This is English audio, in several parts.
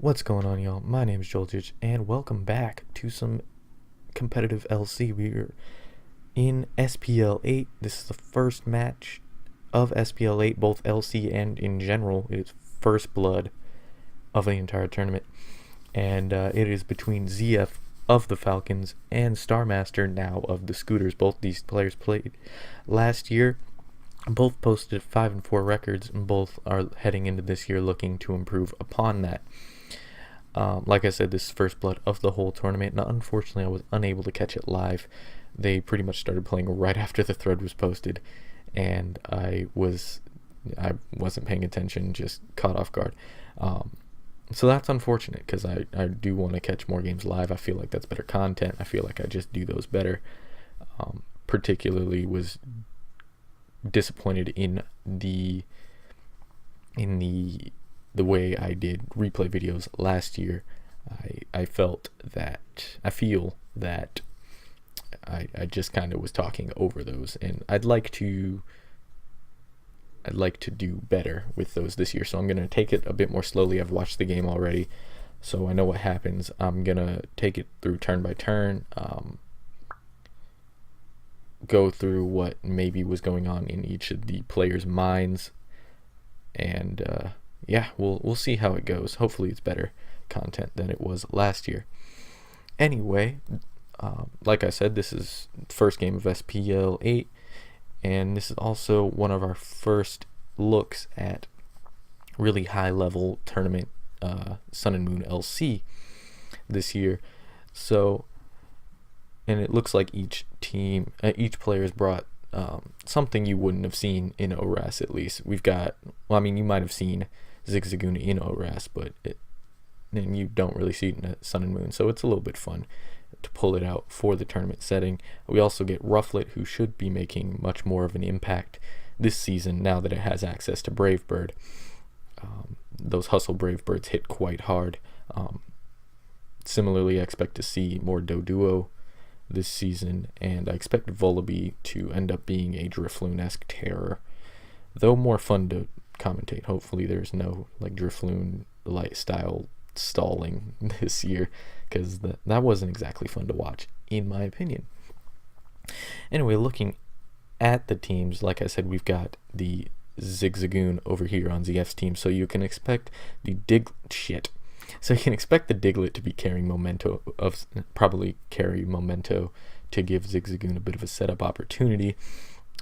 What's going on, y'all? My name is Joljich, and welcome back to some competitive LC. We're in SPL 8. This is the first match of SPL 8, both LC and in general. It is first blood of the entire tournament, and it is between ZF of the Falcons and Starmaster now of the Scooters. Both these players played last year. Both posted 5-4 records, and both are heading into this year looking to improve upon that. Like I said, this is first blood of the whole tournament, and unfortunately I was unable to catch it live. They pretty much started playing right after the thread was posted, and I wasn't paying attention, just caught off guard. So that's unfortunate, because I do want to catch more games live. I feel like that's better content. I feel like I just do those better. Particularly was disappointed in the way I did replay videos last year. I feel that I just kind of was talking over those, and I'd like to do better with those this year. So I'm gonna take it a bit more slowly. I've watched the game already, so I know what happens. I'm gonna take it through turn by turn. Go through what maybe was going on in each of the players' minds, and yeah, we'll see how it goes. Hopefully it's better content than it was last year. Anyway, like I said, this is first game of SPL 8, and this is also one of our first looks at really high level tournament Sun and Moon LC this year. So, and it looks like each player's brought something you wouldn't have seen in ORAS. At least we've got, well, I mean, you might have seen Zigzagoon in ORAS, but and you don't really see it in Sun and Moon, so it's a little bit fun to pull it out for the tournament setting. We also get Rufflet, who should be making much more of an impact this season now that it has access to Brave Bird. Those Hustle Brave Birds hit quite hard. Similarly, I expect to see more Doduo this season, and I expect Volibee to end up being a Drifloon-esque terror, though more fun to commentate. Hopefully there's no like Drifloon light style stalling this year, because that wasn't exactly fun to watch, in my opinion. Anyway, looking at the teams, like I said, we've got the Zigzagoon over here on ZF's team, so you can expect the Diglett to be carrying Memento, to give Zigzagoon a bit of a setup opportunity.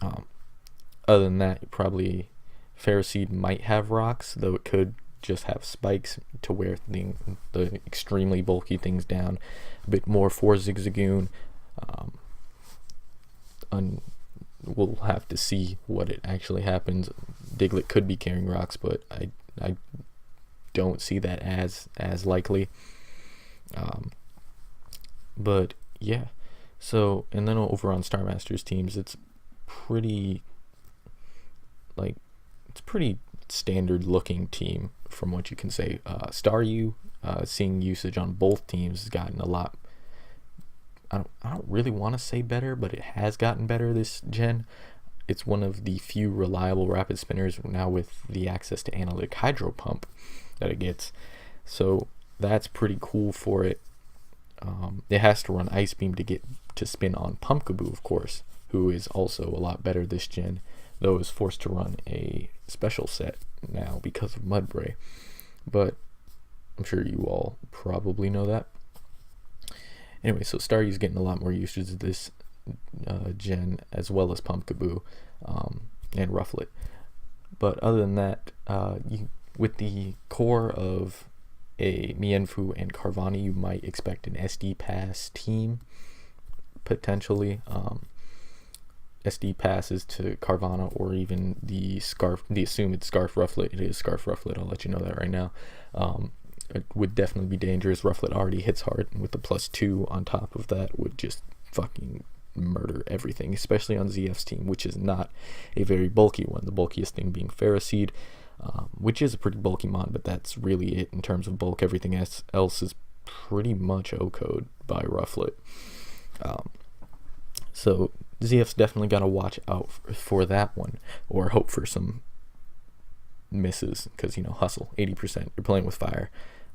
Other than that, probably Ferroseed might have rocks, though it could just have spikes to wear the extremely bulky things down a bit more for Zigzagoon. We'll have to see what it actually happens. Diglett could be carrying rocks, but I don't see that as likely. But yeah, so, and then over on Starmaster's teams, it's pretty standard looking team from what you can say. Staryu, seeing usage on both teams, has gotten a lot. I don't really want to say better, but it has gotten better this gen. It's one of the few reliable rapid spinners now with the access to analytic hydro pump that it gets, so that's pretty cool for it. It has to run Ice Beam to get to spin on Pumpkaboo, of course, who is also a lot better this gen, though is forced to run a special set now because of Mudbray, but I'm sure you all probably know that. Anyway, so Staryu's getting a lot more usage of this gen, as well as Pumpkaboo and Rufflet. But other than that, with the core of a Mienfoo and Carvana, you might expect an SD Pass team, potentially. SD passes to Carvana, or even the assumed Scarf Rufflet. It is Scarf Rufflet, I'll let you know that right now. It would definitely be dangerous. Rufflet already hits hard, and with the +2 on top of that would just fucking murder everything, especially on ZF's team, which is not a very bulky one. The bulkiest thing being Ferroseed, which is a pretty bulky mon, but that's really it in terms of bulk. Everything else is pretty much O-code by Rufflet. So ZF's definitely got to watch out for that one, or hope for some misses, because, you know, hustle 80%, you're playing with fire.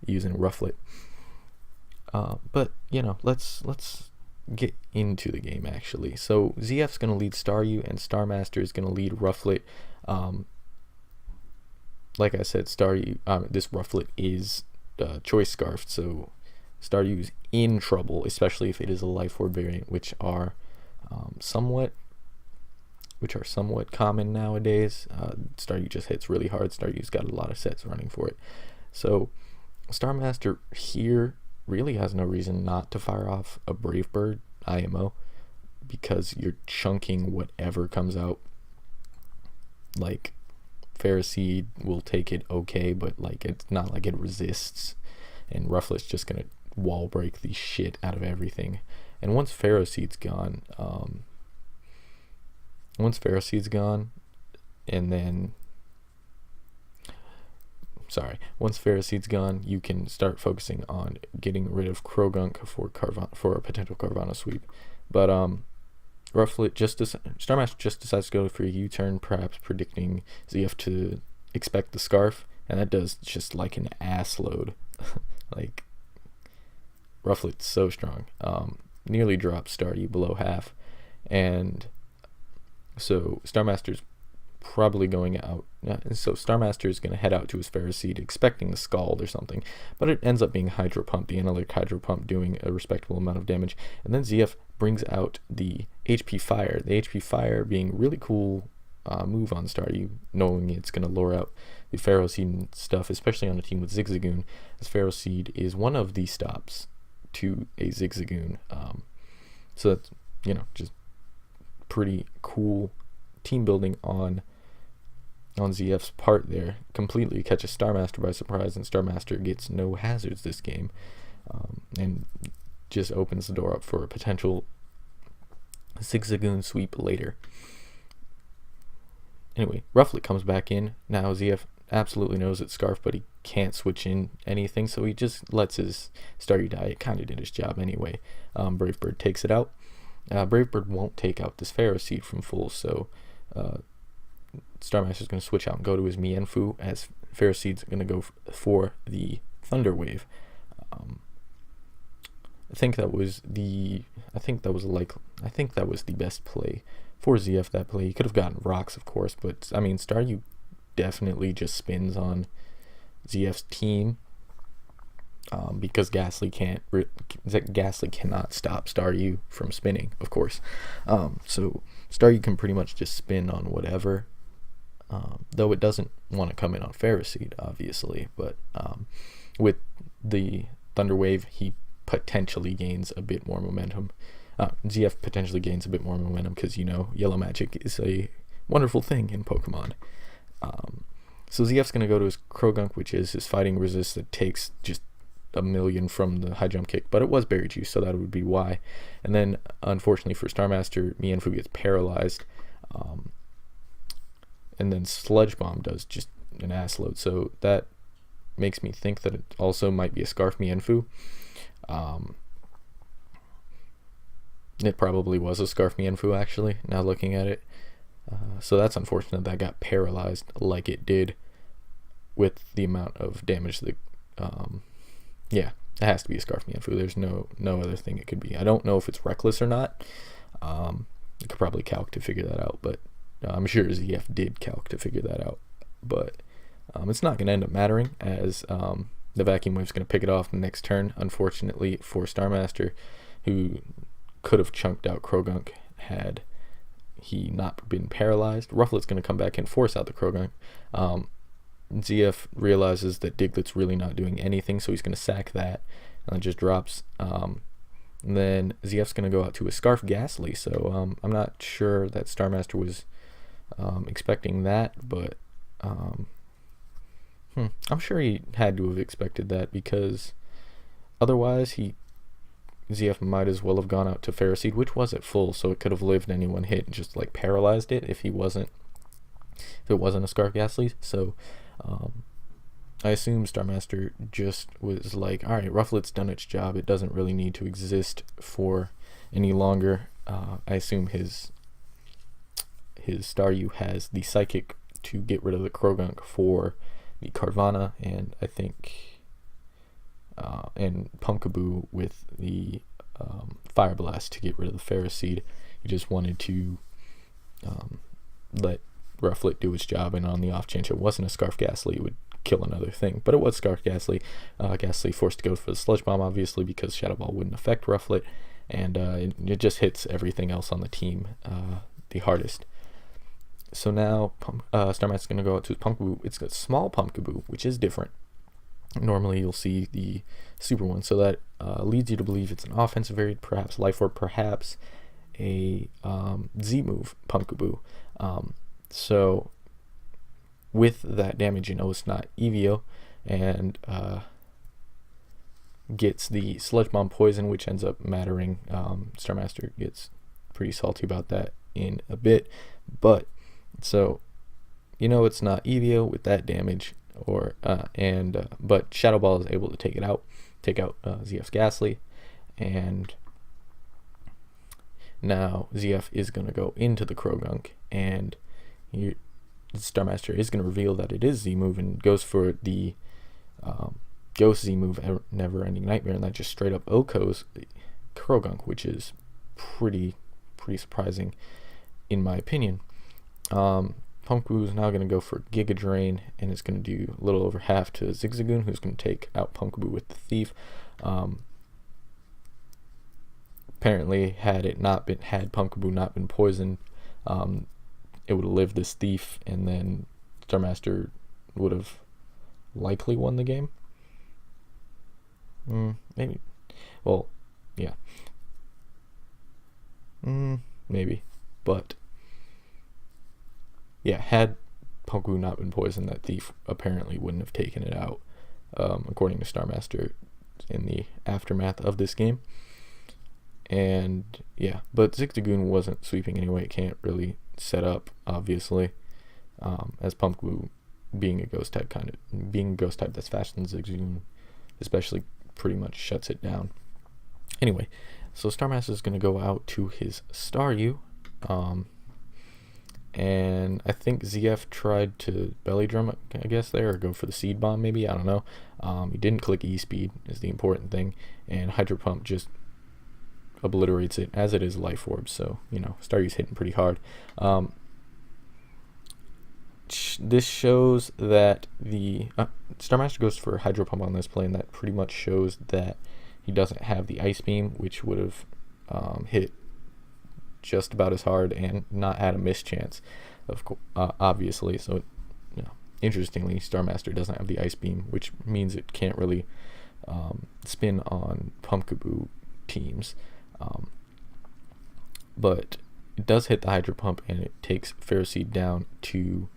using Rufflet. But let's get into the game actually. So ZF's gonna lead Staryu, and Starmaster is gonna lead Rufflet. Like I said, Staryu, this Rufflet is choice scarfed, so Staryu's in trouble, especially if it is a Life Orb variant, which are somewhat common nowadays. Staryu just hits really hard. Staryu's got a lot of sets running for it. So Starmaster here really has no reason not to fire off a Brave Bird IMO, because you're chunking whatever comes out. Like Ferroseed will take it okay, but like it's not like it resists, and Rufflet's just gonna wall break the shit out of everything. And once Ferroseed's gone, once Ferroseed's gone, you can start focusing on getting rid of Krogunk for a potential Carvanha sweep. But Starmaster just decides to go for a U-turn, perhaps predicting ZF to expect the Scarf, and that does just like an ass load. Like, Rufflet's so strong. Nearly drops Staryu below half, and so Starmaster's probably going out. So Starmaster is going to head out to his Ferroseed expecting the Scald or something, but it ends up being Hydro Pump, the Analytic Hydro Pump doing a respectable amount of damage, and then ZF brings out the HP Fire. The HP Fire being a really cool move on Staryu, knowing it's going to lure out the Ferroseed and stuff, especially on a team with Zigzagoon, as Ferroseed is one of the stops to a Zigzagoon. So that's, just pretty cool team building on ZF's part there. Completely catches Starmaster by surprise, and Starmaster gets no hazards this game, and just opens the door up for a potential Zigzagoon sweep later. Anyway, Rufflet comes back in. Now ZF absolutely knows it's Scarf, but he can't switch in anything, so he just lets his Staryu die. It kind of did his job anyway. Brave Bird takes it out. Brave Bird won't take out this Ferroseed from full, so Starmaster's going to switch out and go to his Mienfoo, as Ferroseed's going to go for the Thunder Wave. I think that was the best play for ZF. That play, he could have gotten rocks, of course, but I mean, Staryu definitely just spins on ZF's team, because Ghastly cannot stop Staryu from spinning, of course. So Staryu can pretty much just spin on whatever, though it doesn't want to come in on Ferroseed, obviously. But with the Thunder Wave, he potentially gains a bit more momentum. ZF potentially gains a bit more momentum because, Yellow Magic is a wonderful thing in Pokemon. So ZF's going to go to his Krogunk, which is his fighting resist that takes just a million from the high jump kick, but it was Berry Juice, so that would be why. And then, unfortunately for Starmaster, Mienfoo gets paralyzed, and then Sludge Bomb does just an ass load, so that makes me think that it also might be a Scarf Mienfoo. It probably was a Scarf Mienfoo, actually, now looking at it. So that's unfortunate that got paralyzed like it did with the amount of damage that, yeah, it has to be a Scarf Mienfoo. There's no other thing it could be. I don't know if it's Reckless or not. You could probably calc to figure that out, but I'm sure ZF did calc to figure that out. But it's not going to end up mattering, as the Vacuum Wave's going to pick it off the next turn, unfortunately for Starmaster, who could have chunked out Krogunk had he not been paralyzed. Rufflet's going to come back and force out the Krogunk. ZF realizes that Diglett's really not doing anything, so he's going to sack that, and it just drops. And then ZF's going to go out to a Scarf Ghastly, so I'm not sure that Starmaster was expecting that, but I'm sure he had to have expected that, because otherwise ZF might as well have gone out to Ferroseed, which was at full, so it could have lived any one hit and just like paralyzed it if it wasn't a Scarf Ghastly. So I assume Starmaster just was like, alright, Rufflet's done its job, it doesn't really need to exist for any longer. I assume his Staryu has the Psychic to get rid of the Krogunk for the Carvanha, and I think and Pumpkaboo with the Fire Blast to get rid of the Ferris Seed. He just wanted to let Rufflet do its job, and on the off chance it wasn't a Scarf Ghastly, it would kill another thing. But it was Scarf Ghastly. Ghastly forced to go for the Sludge Bomb, obviously, because Shadow Ball wouldn't affect Rufflet, and it just hits everything else on the team the hardest. So now Starmaster's going to go out to his Pumpkaboo. It's a small Pumpkaboo, which is different. Normally you'll see the super one, so that leads you to believe it's an offensive variant, perhaps Life Orb, perhaps a Z-move Pumpkaboo. So with that damage, it's not EVO, and gets the Sludge Bomb Poison, which ends up mattering. Starmaster gets pretty salty about that in a bit, but so it's not EVO with that damage, but Shadow Ball is able to take out ZF's Ghastly, and now ZF is going to go into the Croagunk, and Starmaster is going to reveal that it is Z-move and goes for the Ghost Z-move, Never Ending Nightmare, and that just straight up OHKOs Croagunk, which is pretty surprising in my opinion. Pumpkaboo is now going to go for Giga Drain, and it's going to do a little over half to Zigzagoon, who's going to take out Pumpkaboo with the Thief. Apparently, had Pumpkaboo not been poisoned, it would have lived this Thief, and then Starmaster would have likely won the game. Maybe. Well, yeah. Maybe. But yeah, had Pumpkaboo not been poisoned, that Thief apparently wouldn't have taken it out, according to Starmaster in the aftermath of this game. And yeah, but Zigzagoon wasn't sweeping anyway. It can't really set up, obviously, as Pumpkaboo being a ghost type that's faster than Zigzagoon, especially, pretty much shuts it down. Anyway, so Starmaster is going to go out to his Staryu, and I think ZF tried to belly drum, I guess, there, or go for the Seed Bomb, maybe, I don't know. He didn't click E-Speed, is the important thing, and Hydro Pump just obliterates it, as it is Life Orb, so, Staryu's hitting pretty hard. This shows that the Starmaster goes for Hydro Pump on this play, and that pretty much shows that he doesn't have the Ice Beam, which would have hit just about as hard and not had a mischance, obviously. So, interestingly, Starmaster doesn't have the Ice Beam, which means it can't really spin on Pumpkaboo teams. But it does hit the Hydro Pump, and it takes Ferris Seed down to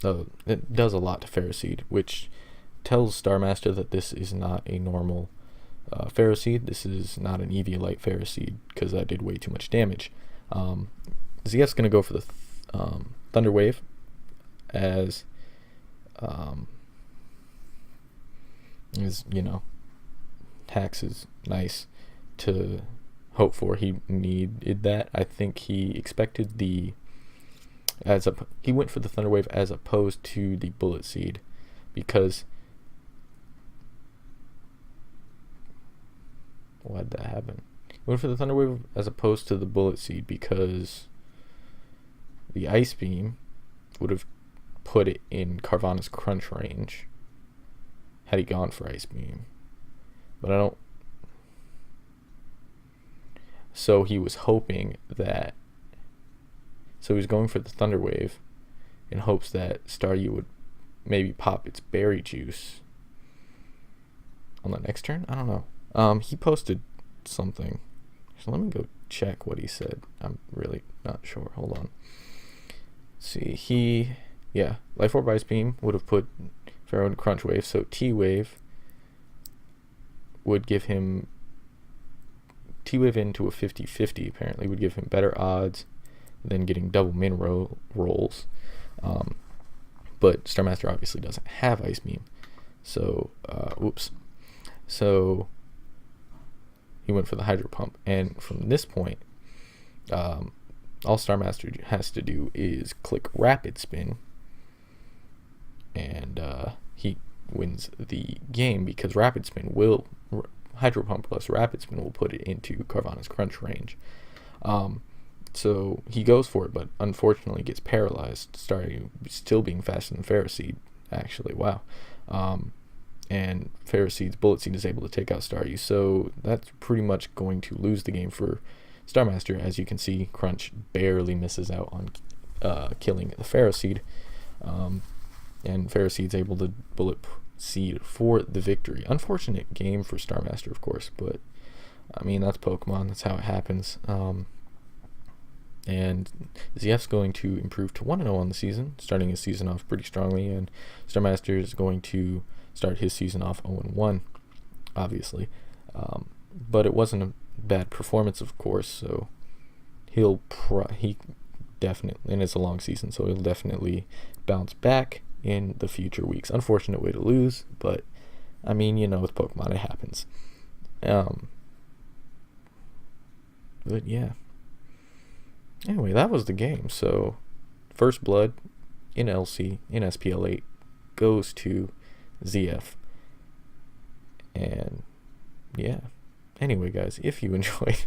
it does a lot to Ferris Seed, which tells Starmaster that this is not a normal Ferris Seed. This is not an Eviolite Ferris Seed, because that did way too much damage. ZF's going to go for the Thunder Wave, as Tax is nice to hope for. He needed that. I think he expected he went for the Thunder Wave as opposed to the Bullet Seed, because why did that happen? He went for the Thunder Wave as opposed to the Bullet Seed because the Ice Beam would have put it in Carvanha's crunch range had he gone for Ice Beam. But I don't... So he was hoping that... So he was going for the Thunder Wave in hopes that Staryu would maybe pop its Berry Juice on the next turn? I don't know. He posted something. So let me go check what he said. I'm really not sure. Hold on. See, Life Orb Ice Beam would have put Pharaoh in Crunch Wave, so T-Wave would give him... T-Wave into a 50-50 apparently would give him better odds than getting double min rolls. But Starmaster obviously doesn't have Ice Beam. So, So, he went for the Hydro Pump. And from this point, all Starmaster has to do is click Rapid Spin. and he wins the game because Rapid Spin will Hydro Pump plus Rapid Spin will put it into Carvana's crunch range. So he goes for it, but unfortunately gets paralyzed, still being faster than Ferroseed, actually. Wow. And Ferroseed's Bullet Seed is able to take out Staryu, so that's pretty much going to lose the game for Starmaster. As you can see, Crunch barely misses out on killing the Ferroseed, and Ferroseed's able to Bullet Seed for the victory. Unfortunate game for Starmaster, of course, but I mean, that's Pokemon, that's how it happens. And ZF's going to improve to 1-0 on the season, starting his season off pretty strongly, and Starmaster is going to start his season off 0-1, obviously. But it wasn't a bad performance, of course, so he definitely, and it's a long season, so he'll definitely bounce back in the future weeks. Unfortunate way to lose, but I mean, you know, with Pokemon, it happens. But yeah. Anyway, that was the game. So, First Blood in LC, in SPL 8, goes to ZF. And, yeah. Anyway, guys, if you enjoyed,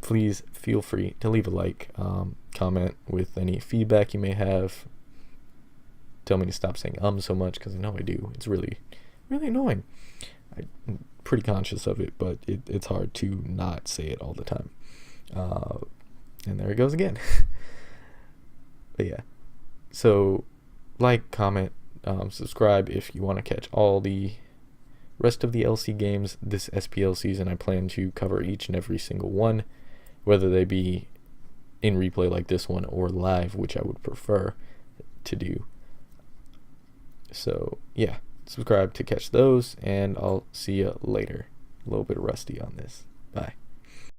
please feel free to leave a like, comment with any feedback you may have. Tell me to stop saying so much, because I know I do. It's really, really annoying. I'm pretty conscious of it, but it's hard to not say it all the time. And there it goes again. But yeah. So, like, comment, subscribe if you want to catch all the rest of the LC games this SPL season. I plan to cover each and every single one, whether they be in replay like this one or live, which I would prefer to do. So, yeah. Subscribe to catch those, and I'll see you later. A little bit rusty on this. Bye.